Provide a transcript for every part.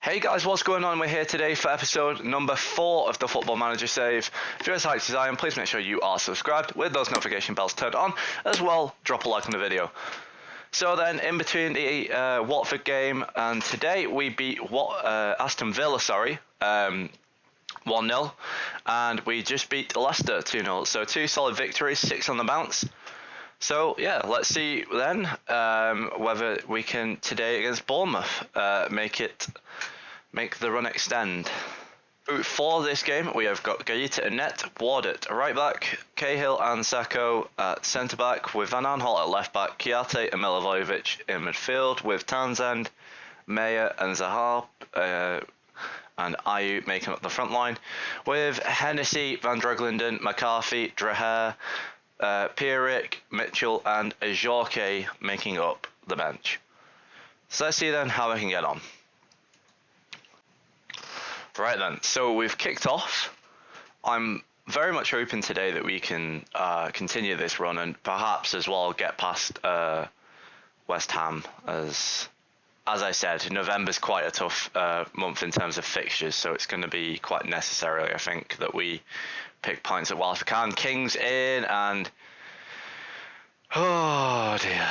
Hey guys, what's going on? We're here today for episode number 4 of the Football Manager Save. If you're as hyped as I am, please make sure you are subscribed with those notification bells turned on. As well, drop a like on the video. So then, in between the Watford game and today, we beat Aston Villa, 1-0, and we just beat Leicester 2-0. So 2 solid victories, 6 on the bounce. So yeah, let's see then whether we can today against Bournemouth make the run extend. For this game, we have got Gaeta and net, Ward at right back, Cahill and Sacco at centre back, with Van Aanholt at left back, Kiate and Milivojevic in midfield, with Townsend, Meyer and Zaha and Ayew making up the front line, with Hennessy, Van Droglinden, McCarthy, Dreher, Pierrick, Mitchell and Ajorque making up the bench. So let's see then how we can get on. Right then, so we've kicked off. I'm very much hoping today that we can continue this run and perhaps as well get past West Ham. As I said, November's quite a tough month in terms of fixtures, so it's going to be quite necessary, I think, that we pick points at whilst we can. King's in and... oh dear.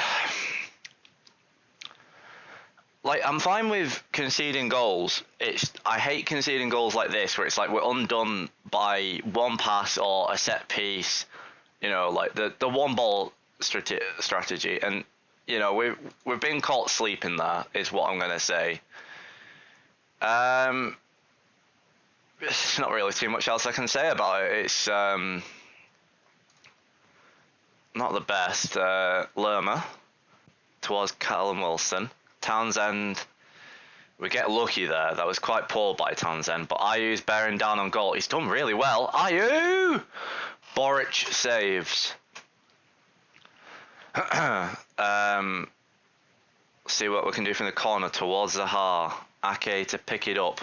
Like, I'm fine with conceding goals. I hate conceding goals like this, where it's like we're undone by one pass or a set piece, you know, like the one ball strategy. And, you know, we've been caught sleeping there, is what I'm going to say. There's not really too much else I can say about it. It's not the best. Lerma towards Callum Wilson. Townsend, we get lucky there. That was quite poor by Townsend, but Ayew's bearing down on goal. He's done really well. Ayew! Boric saves. See what we can do from the corner towards Zaha. Ake to pick it up.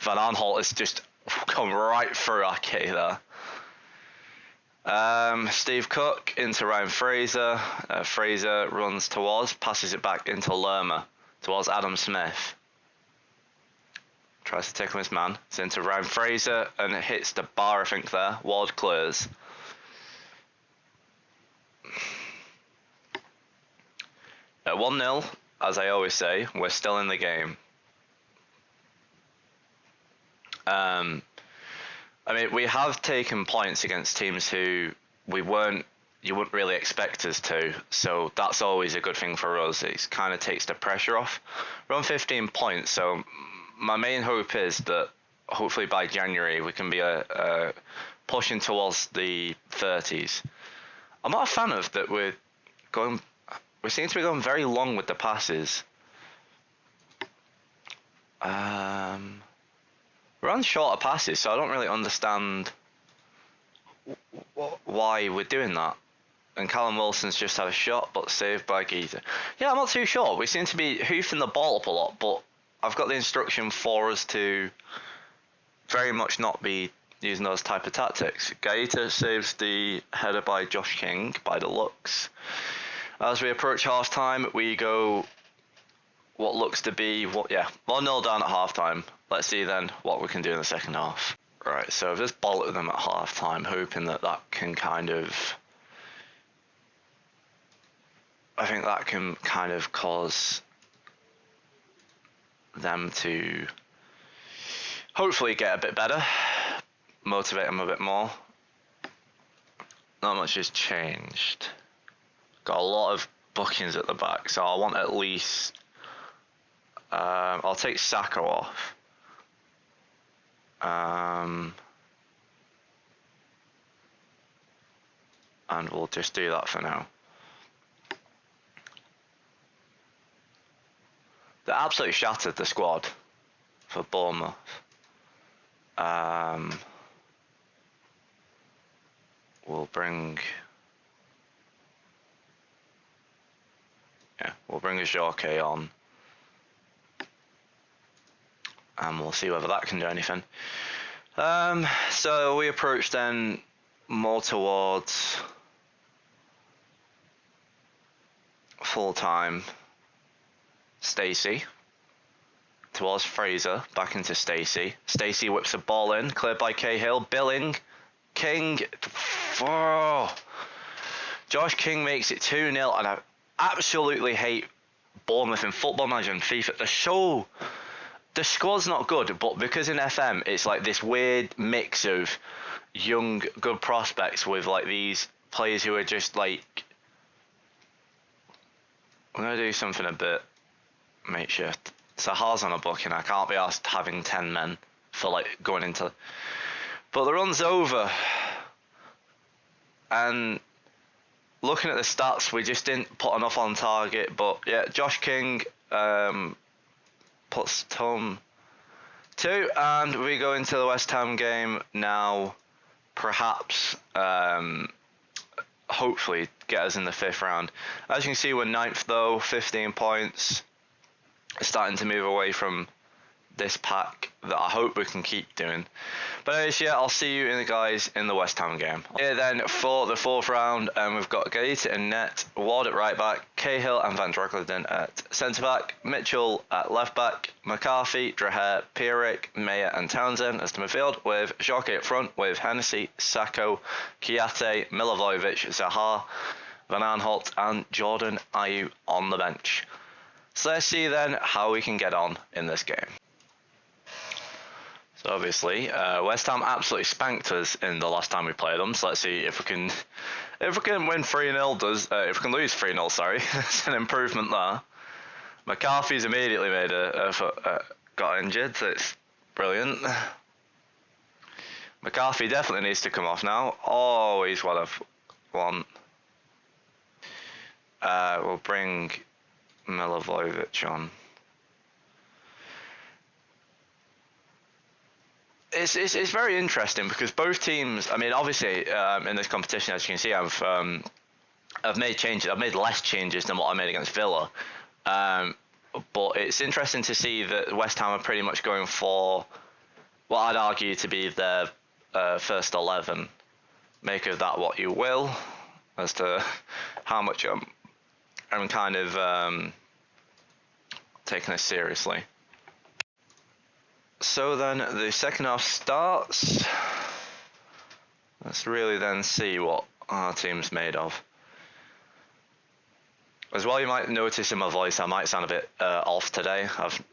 Van Aanholt has just come right through Ake there. Steve Cook into Ryan Fraser. Fraser runs towards, passes it back into Lerma towards Adam Smith. Tries to take on his man. It's into Ryan Fraser and it hits the bar, I think, there. Ward clears. At 1-0, as I always say, we're still in the game. I mean, we have taken points against teams who you wouldn't really expect us to, so that's always a good thing for us. It kind of takes the pressure off. We're on 15 points, so my main hope is that hopefully by January we can be pushing towards the 30s. I'm not a fan of that we seem to be going very long with the passes. We're on shorter passes, so I don't really understand why we're doing that. And Callum Wilson's just had a shot, but saved by Gaeta. Yeah, I'm not too sure. We seem to be hoofing the ball up a lot, but I've got the instruction for us to very much not be using those type of tactics. Gaeta saves the header by Josh King, by the looks. As we approach half-time, we go... what looks to be 1-0 down at half time. Let's see then what we can do in the second half. Right, so I've just bolted them at half time, hoping that can kind of... I think that can kind of cause them to hopefully get a bit better, motivate them a bit more. Not much has changed. Got a lot of bookings at the back, so I want at least... I'll take Sacco off. And we'll just do that for now. They absolutely shattered the squad for Bournemouth. We'll bring Ajorque on. And we'll see whether that can do anything. So we approach then more towards full time. Stacey towards Fraser, back into Stacey. Stacey whips the ball in, cleared by Cahill. Billing, King. Oh. Josh King makes it 2-0, and I absolutely hate Bournemouth in Football Manager and FIFA. The squad's not good, but because in FM it's like this weird mix of young, good prospects with like these players who are just like, I'm going to do something a bit makeshift. Zaha's on a booking. I can't be asked having 10 men for like going into. But the run's over. And looking at the stats, we just didn't put enough on target. But yeah, Josh King puts Tom 2. And we go into the West Ham game now. Perhaps, hopefully, get us in the 5th round. As you can see, we're 9th though, 15 points. Starting to move away from this pack that I hope we can keep doing. But anyways, yeah, I'll see you guys in the West Ham game. Here then for the 4th round, and we've got Gaeta in net, Ward at right back, Cahill and Van Drogden at centre back, Mitchell at left back, McCarthy, Dreher, Pierrick, Mayer and Townsend as to midfield, with Jacques at front, with Hennessy, Sacco, Kiate, Milivojevic, Zaha, Van Aanholt and Jordan Ayew on the bench. So let's see then how we can get on in this game. So obviously, West Ham absolutely spanked us in the last time we played them. So let's see if we can win 3-0. If we can lose 3-0, sorry, it's an improvement there. McCarthy's immediately made got injured, so it's brilliant. McCarthy definitely needs to come off now. Oh, he's what I've want. We'll bring Milivojevic on. It's very interesting because both teams, I mean, obviously in this competition, as you can see, I've made changes. I've made less changes than what I made against Villa. But it's interesting to see that West Ham are pretty much going for what I'd argue to be their first 11. Make of that what you will, as to how much I'm kind of taking this seriously. So then the second half starts. Let's really then see what our team's made of. As well, you might notice in my voice I might sound a bit off today.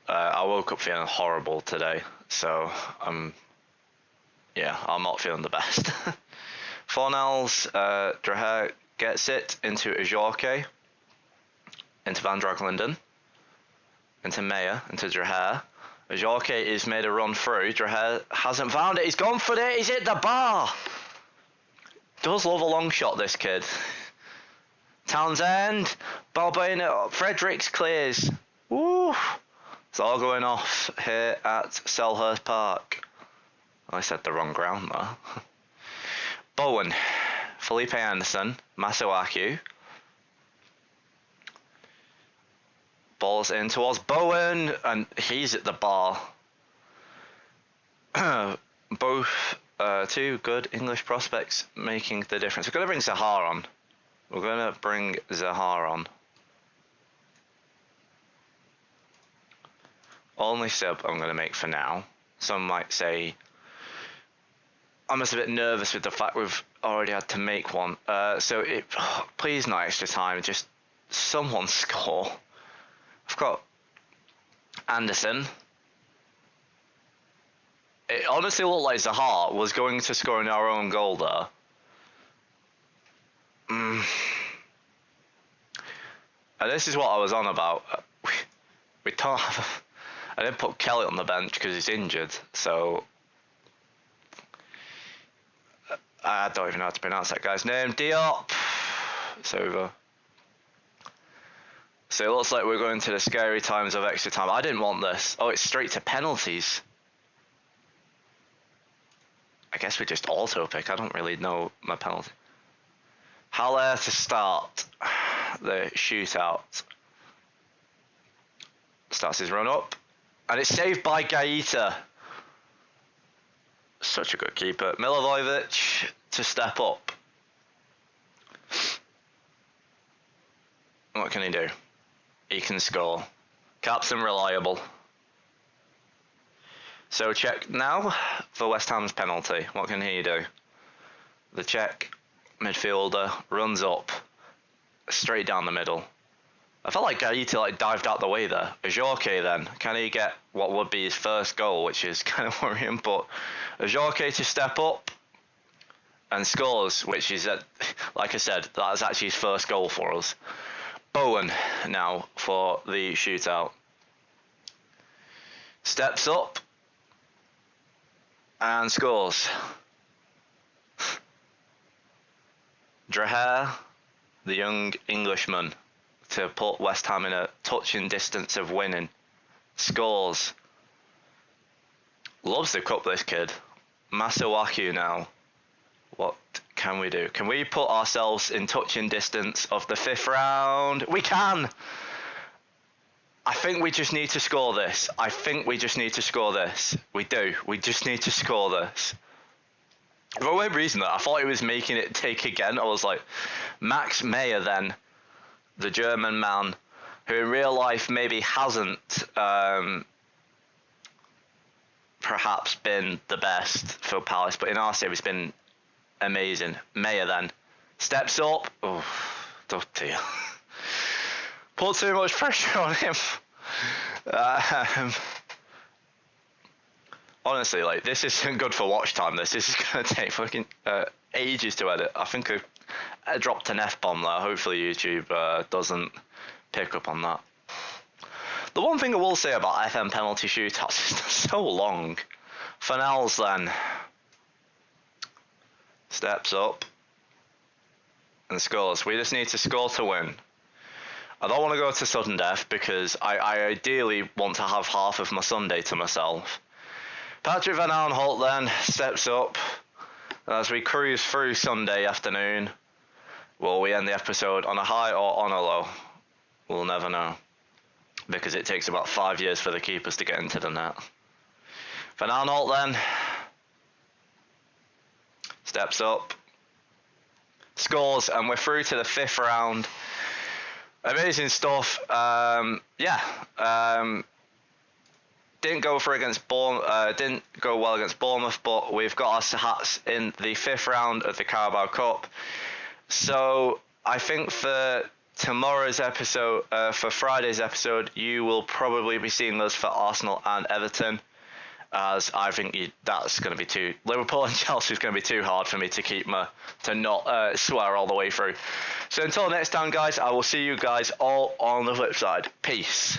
I woke up feeling horrible today, so I'm not feeling the best. Fornals, Dreher gets it into Ajorque, into Van Drogden, into Mayer, into Dreher. Ajorque is made a run through. Dreher hasn't found it. He's gone for it. He's hit the bar. Does love a long shot, this kid. Townsend. Balbina. Fredericks clears. Woo. It's all going off here at Selhurst Park. I said the wrong ground there. Bowen. Felipe Anderson. Masuaku. Ball's in towards Bowen, and he's at the bar. Both two good English prospects making the difference. We're going to bring Zaha on. We're going to bring Zaha on. Only sub I'm going to make for now. Some might say I'm just a bit nervous with the fact we've already had to make one. Please not extra time. Just someone score. I've got Anderson. It honestly looked like Zaha was going to score in our own goal there. And this is what I was on about. We don't have... I didn't put Kelly on the bench because he's injured, so... I don't even know how to pronounce that guy's name. Diop. It's over. So it looks like we're going to the scary times of extra time. I didn't want this. Oh, it's straight to penalties. I guess we just auto pick. I don't really know my penalty. Haller to start the shootout. Starts his run up. And it's saved by Gaeta. Such a good keeper. Milivojevic to step up. What can he do? He can score. Captain reliable. So check now for West Ham's penalty. What can he do? The Czech midfielder runs up straight down the middle. I felt like Gaeta dived out the way there. Ajorque then, can he get what would be his first goal, which is kind of worrying, but Ajorque to step up and scores, which is, like I said, that is actually his first goal for us. Bowen now for the shootout. Steps up and scores. Dreher, the young Englishman, to put West Ham in a touching distance of winning, scores. Loves the cup, this kid. Masuaku now. What can we do? Can we put ourselves in touching distance of the 5th round? We can! I think we just need to score this. We do. We just need to score this. For whatever reason, I thought he was making it take again. I was like, Max Meyer then, the German man, who in real life maybe hasn't perhaps been the best for Palace, but in our series been amazing. Meyer then steps up. Oh dear. Put too much pressure on him. Honestly, like, this isn't good for watch time. This is going to take fucking ages to edit. I think I dropped an F-bomb there. Hopefully YouTube doesn't pick up on that. The one thing I will say about FM penalty shootouts is they're so long. Fernells then steps up and scores. We just need to score to win. I don't want to go to sudden death because I ideally want to have half of my Sunday to myself. Patrick Van Aanholt then steps up as we cruise through Sunday afternoon. Will we end the episode on a high or on a low? We'll never know, because it takes about 5 years for the keepers to get into the net. Van Aanholt then steps up, scores, and we're through to the 5th round. Amazing stuff. Didn't go well against Bournemouth, but we've got our hats in the 5th round of the Carabao Cup. So I think for tomorrow's episode, for Friday's episode, you will probably be seeing us for Arsenal and Everton, as I think that's going to be too. Liverpool and Chelsea is going to be too hard for me to not swear all the way through. So until next time, guys, I will see you guys all on the flip side. Peace.